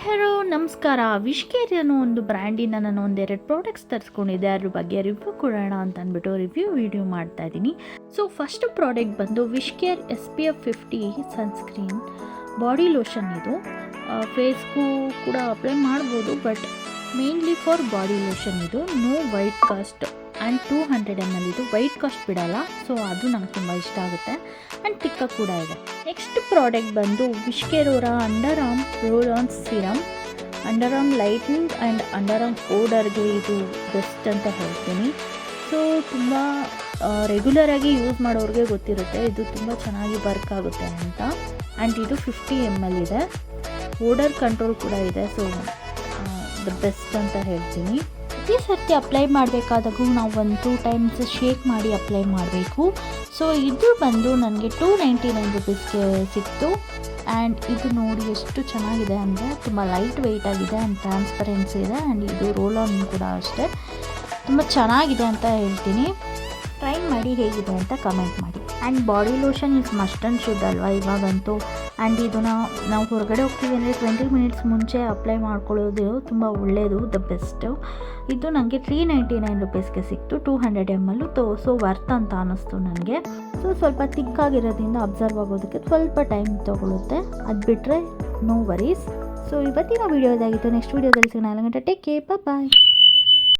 Hello ನಮಸ್ಕಾರ. ವಿಶ್ಕೇರ್ ಅನ್ನೋ ಒಂದು ಬ್ರ್ಯಾಂಡಿನ ನಾನು ಒಂದೆರಡು ಪ್ರಾಡಕ್ಟ್ಸ್ ತರಿಸ್ಕೊಂಡಿದ್ದೆ. ಅದ್ರ ಬಗ್ಗೆ ರಿವ್ಯೂ ಕೊಡೋಣ ಅಂತ ಅಂದ್ಬಿಟ್ಟು ರಿವ್ಯೂ ವಿಡಿಯೋ ಮಾಡ್ತಾ ಇದ್ದೀನಿ. ಸೊ ಫಸ್ಟ್ ಪ್ರಾಡಕ್ಟ್ ಬಂದು Wishcare SPF 50 sunscreen body lotion. ಇದು ಫೇಸ್ಗೂ ಕೂಡ ಅಪ್ಲೈ ಮಾಡ್ಬೋದು, but mainly for body lotion. ಇದು no white cast and 200 ml. ಇದು ವೈಟ್ ಕಾಸ್ಟ್ ಬಿಡಲ್ಲ, ಸೊ ಅದು ನಂಗೆ ತುಂಬ ಇಷ್ಟ ಆಗುತ್ತೆ ಆ್ಯಂಡ್ ತಿಕ್ಕ ಕೂಡ ಇದೆ. ನೆಕ್ಸ್ಟ್ ಪ್ರಾಡಕ್ಟ್ ಬಂದು ವಿಶ್ಕೇರ್ ಅವರ underarm roll on serum. Underarm lightening and underarm ಪೌಡರ್ಗೆ ಇದು ಬೆಸ್ಟ್ ಅಂತ ಹೇಳ್ತೀನಿ. ಸೊ ತುಂಬ ರೆಗ್ಯುಲರಾಗಿ ಯೂಸ್ ಮಾಡೋರಿಗೆ ಗೊತ್ತಿರುತ್ತೆ ಇದು ತುಂಬ ಚೆನ್ನಾಗಿ ವರ್ಕ್ ಆಗುತ್ತೆ ಅಂತ. ಆ್ಯಂಡ್ ಇದು 50 ml ಇದೆ. ಓಡರ್ ಕಂಟ್ರೋಲ್ ಕೂಡ ಇದೆ. ಸೊ ದ ಬೆಸ್ಟ್ ಅಂತ ಹೇಳ್ತೀನಿ. ಪ್ರತಿ ಸರ್ತಿ ಅಪ್ಲೈ ಮಾಡಬೇಕಾದಾಗೂ ನಾವು 1-2 ಟೈಮ್ಸ್ ಶೇಕ್ ಮಾಡಿ ಅಪ್ಲೈ ಮಾಡಬೇಕು. ಸೊ ಇದು ಬಂದು ನನಗೆ 299 ರುಪೀಸ್ಗೆ ಸಿಕ್ತು. ಆ್ಯಂಡ್ ಇದು ನೋಡಿ ಎಷ್ಟು ಚೆನ್ನಾಗಿದೆ ಅಂದರೆ ತುಂಬ ಲೈಟ್ ವೆಯ್ಟ್ ಆಗಿದೆ ಆ್ಯಂಡ್ ಟ್ರಾನ್ಸ್ಪರೆನ್ಸಿ ಇದೆ. ಆ್ಯಂಡ್ ಇದು ರೋಲ್ ಆನ್ ಕೂಡ ಅಷ್ಟೇ ತುಂಬ ಚೆನ್ನಾಗಿದೆ ಅಂತ ಹೇಳ್ತೀನಿ. ಟ್ರೈ ಮಾಡಿ ಹೇಗಿದೆ ಅಂತ ಕಮೆಂಟ್ ಮಾಡಿ. And body lotion is must and should ಅಲ್ವಾ ಇವಾಗಂತೂ. ಆ್ಯಂಡ್ ಇದನ್ನು ನಾವು ಹೊರಗಡೆ ಹೋಗ್ತೀವಿ ಅಂದರೆ 20 ಮಿನಿಟ್ಸ್ ಮುಂಚೆ ಅಪ್ಲೈ ಮಾಡ್ಕೊಳ್ಳೋದು ತುಂಬ ಒಳ್ಳೆಯದು, ದ ಬೆಸ್ಟು. ಇದು ನನಗೆ 399 ರುಪೀಸ್ಗೆ ಸಿಕ್ತು, 200 ml. ಸೊ ವರ್ತ್ ಅಂತ ಅನ್ನಿಸ್ತು ನನಗೆ. ಸೊ ಸ್ವಲ್ಪ ತಿಕ್ಕಾಗಿರೋದ್ರಿಂದ ಅಬ್ಸರ್ವ್ ಆಗೋದಕ್ಕೆ ಸ್ವಲ್ಪ ಟೈಮ್ ತೊಗೊಳುತ್ತೆ, ಅದು ಬಿಟ್ಟರೆ ನೋ ವರೀಸ್. ಸೊ ಇವತ್ತಿನ ವೀಡಿಯೋದಾಗಿತ್ತು. ನೆಕ್ಸ್ಟ್ ವೀಡಿಯೋದಲ್ಲಿ ಸಿಗೋಣ. ಟೇಕ್ ಕೇರ್, ಬಾಯ್.